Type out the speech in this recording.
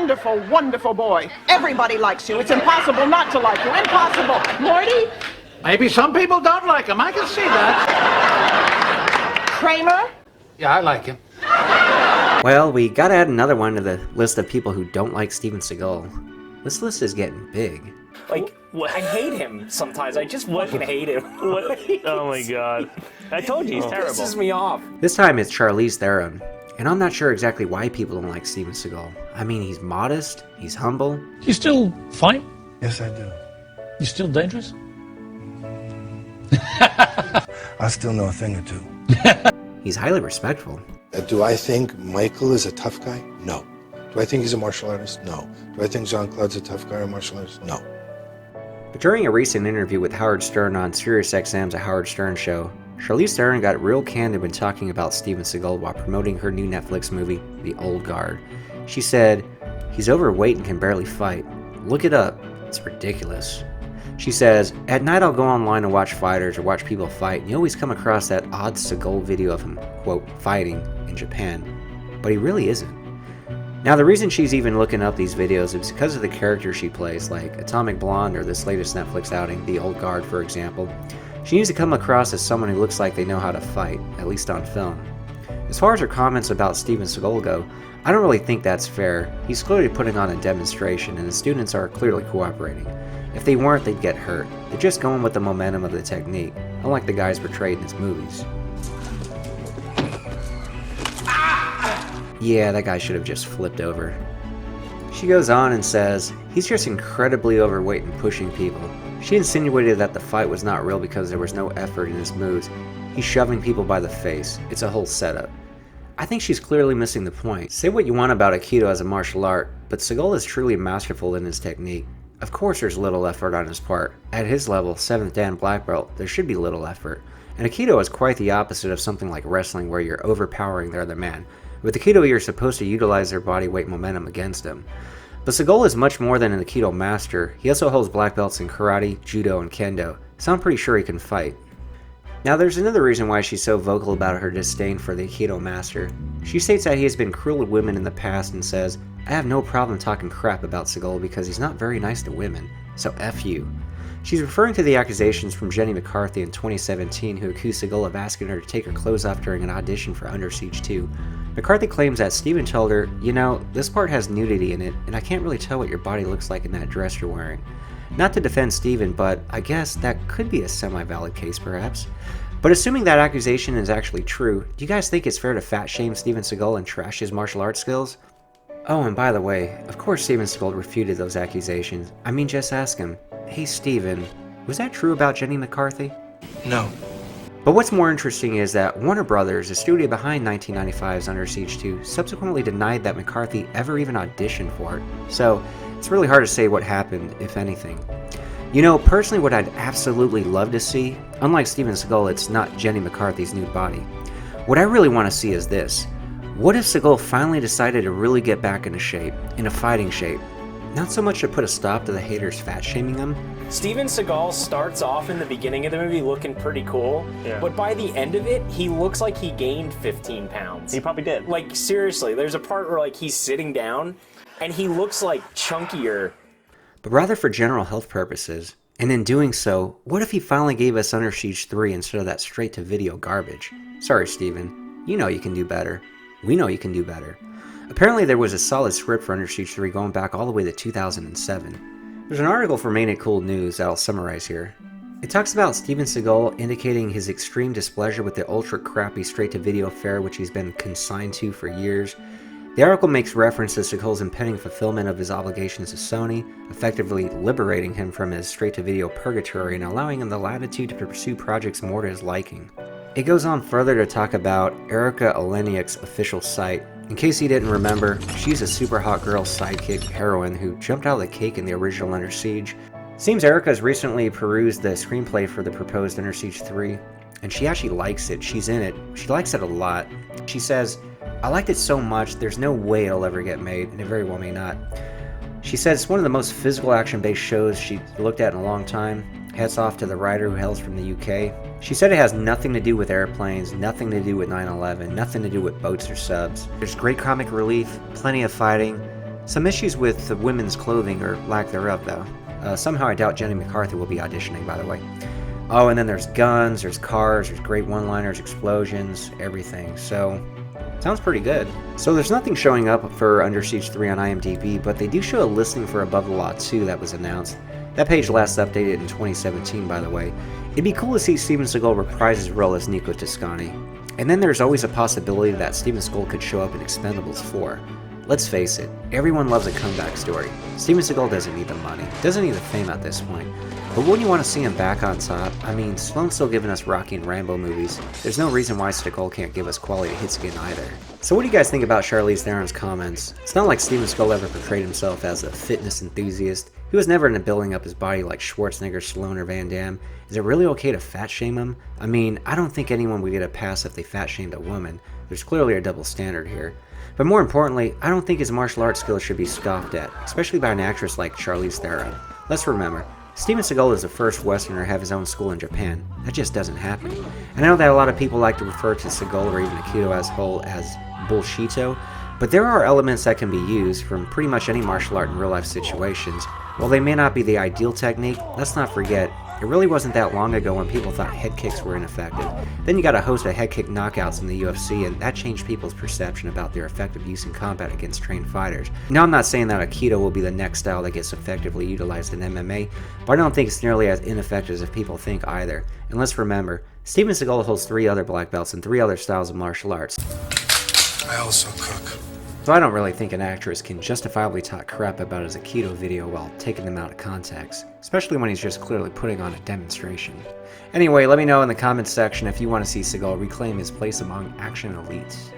wonderful, wonderful boy. Everybody likes you. It's impossible not to like you. Impossible. Morty? Maybe some people don't like him. I can see that. Kramer? Yeah, I like him. Well, we gotta add another one to the list of people who don't like Steven Seagal. This list is getting big. Like, I hate him sometimes. I just fucking hate him. Oh my god. I told you, he's terrible. Pisses me off. This time it's Charlize Theron. And I'm not sure exactly why people don't like Steven Seagal. I mean, he's modest, he's humble. You still fight? Yes, I do. You still dangerous? I still know a thing or two. He's highly respectful. Do I think Michael is a tough guy? No. Do I think he's a martial artist? No. Do I think Jean-Claude's a tough guy or a martial artist? No. But during a recent interview with Howard Stern on Sirius XMs A Howard Stern Show, Charlize Theron got real candid when talking about Steven Seagal while promoting her new Netflix movie, The Old Guard. She said, "He's overweight and can barely fight. Look it up. It's ridiculous." She says, "At night I'll go online and watch fighters or watch people fight, and you always come across that odd Seagal video of him, quote, fighting in Japan. But he really isn't." Now the reason she's even looking up these videos is because of the characters she plays, like Atomic Blonde or this latest Netflix outing, The Old Guard, for example. She needs to come across as someone who looks like they know how to fight, at least on film. As far as her comments about Steven Seagal go, I don't really think that's fair. He's clearly putting on a demonstration, and the students are clearly cooperating. If they weren't, they'd get hurt. They're just going with the momentum of the technique, unlike the guys portrayed in his movies. Yeah, that guy should have just flipped over. She goes on and says, "He's just incredibly overweight and pushing people." She insinuated that the fight was not real because there was no effort in his moves. He's shoving people by the face. It's a whole setup. I think she's clearly missing the point. Say what you want about Aikido as a martial art, but Seagal is truly masterful in his technique. Of course there's little effort on his part. At his level, 7th Dan black belt, there should be little effort. And Aikido is quite the opposite of something like wrestling where you're overpowering the other man. With Aikido, you're supposed to utilize their body weight momentum against them. But Seagal is much more than an Aikido master. He also holds black belts in karate, judo, and kendo, so I'm pretty sure he can fight. Now there's another reason why she's so vocal about her disdain for the Aikido master. She states that he has been cruel to women in the past and says, "I have no problem talking crap about Seagal because he's not very nice to women, so F you." She's referring to the accusations from Jenny McCarthy in 2017 who accused Seagal of asking her to take her clothes off during an audition for Under Siege 2. McCarthy claims that Steven told her, "You know, this part has nudity in it, and I can't really tell what your body looks like in that dress you're wearing." Not to defend Steven, but I guess that could be a semi-valid case perhaps. But assuming that accusation is actually true, do you guys think it's fair to fat-shame Steven Seagal and trash his martial arts skills? Oh, and by the way, of course Steven Seagal refuted those accusations. I mean, just ask him, "Hey Steven, was that true about Jenny McCarthy?" No. But what's more interesting is that Warner Brothers, the studio behind 1995's Under Siege 2, subsequently denied that McCarthy ever even auditioned for it. So it's really hard to say what happened, if anything. You know, personally what I'd absolutely love to see, unlike Steven Seagal, it's not Jenny McCarthy's nude body. What I really want to see is this. What if Seagal finally decided to really get back into shape, in a fighting shape? Not so much to put a stop to the haters fat-shaming him. Steven Seagal starts off in the beginning of the movie looking pretty cool, but by the end of it, he looks like he gained 15 pounds. He probably did. Like, seriously, there's a part where, like, he's sitting down, and he looks, like, chunkier. But rather for general health purposes, and in doing so, what if he finally gave us Under Siege 3 instead of that straight-to-video garbage? Sorry, Steven. You know you can do better. We know you can do better. Apparently there was a solid script for Under Siege 3 going back all the way to 2007. There's an article from Ain't It Cool News that I'll summarize here. It talks about Steven Seagal indicating his extreme displeasure with the ultra crappy straight-to-video fare which he's been consigned to for years. The article makes reference to Seagal's impending fulfillment of his obligations to Sony, effectively liberating him from his straight-to-video purgatory and allowing him the latitude to pursue projects more to his liking. It goes on further to talk about Erika Eleniak's official site. In case you didn't remember, she's a super hot girl sidekick heroine who jumped out of the cake in the original Under Siege. Seems Erika's recently perused the screenplay for the proposed Under Siege 3, and she actually likes it. She's in it. She likes it a lot. She says, "I liked it so much, there's no way it'll ever get made, and it very well may not." She says it's one of the most physical action-based shows she's looked at in a long time. Hats off to the writer who hails from the UK. She said it has nothing to do with airplanes, nothing to do with 9/11, nothing to do with boats or subs. There's great comic relief, plenty of fighting, Some issues with the women's clothing, or lack thereof, though. Somehow I doubt Jenny McCarthy will be auditioning, by the way. Oh, and then there's guns, there's cars, there's great one-liners, explosions, everything. So, sounds pretty good. So there's nothing showing up for Under Siege 3 on IMDb, but they do show a listing for Above the Law 2 that was announced. That page last updated in 2017, by the way. It'd be cool to see Steven Seagal reprise his role as Nico Toscani. And then there's always a possibility that Steven Seagal could show up in Expendables 4. Let's face it, everyone loves a comeback story. Steven Seagal doesn't need the money, doesn't need the fame at this point. But wouldn't you want to see him back on top? I mean, Stallone's still giving us Rocky and Rambo movies. There's no reason why Seagal can't give us quality hits again either. So what do you guys think about Charlize Theron's comments? It's not like Steven Seagal ever portrayed himself as a fitness enthusiast. He was never into building up his body like Schwarzenegger, Stallone, or Van Damme. Is it really okay to fat shame him? I mean, I don't think anyone would get a pass if they fat shamed a woman. There's clearly a double standard here. But more importantly, I don't think his martial arts skills should be scoffed at, especially by an actress like Charlize Theron. Let's remember, Steven Seagal is the first Westerner to have his own school in Japan. That just doesn't happen. I know that a lot of people like to refer to Seagal or even Aikido as whole as bullshito, but there are elements that can be used from pretty much any martial art in real life situations. While they may not be the ideal technique, let's not forget, it really wasn't that long ago when people thought head kicks were ineffective. Then you got a host of head kick knockouts in the UFC, and that changed people's perception about their effective use in combat against trained fighters. Now, I'm not saying that Aikido will be the next style that gets effectively utilized in MMA, but I don't think it's nearly as ineffective as people think either. And let's remember, Steven Seagal holds 3 other black belts in 3 other styles of martial arts. I also cook. So I don't really think an actress can justifiably talk crap about his Aikido video while taking them out of context, especially when he's just clearly putting on a demonstration. Anyway, let me know in the comments section if you want to see Seagal reclaim his place among action elites.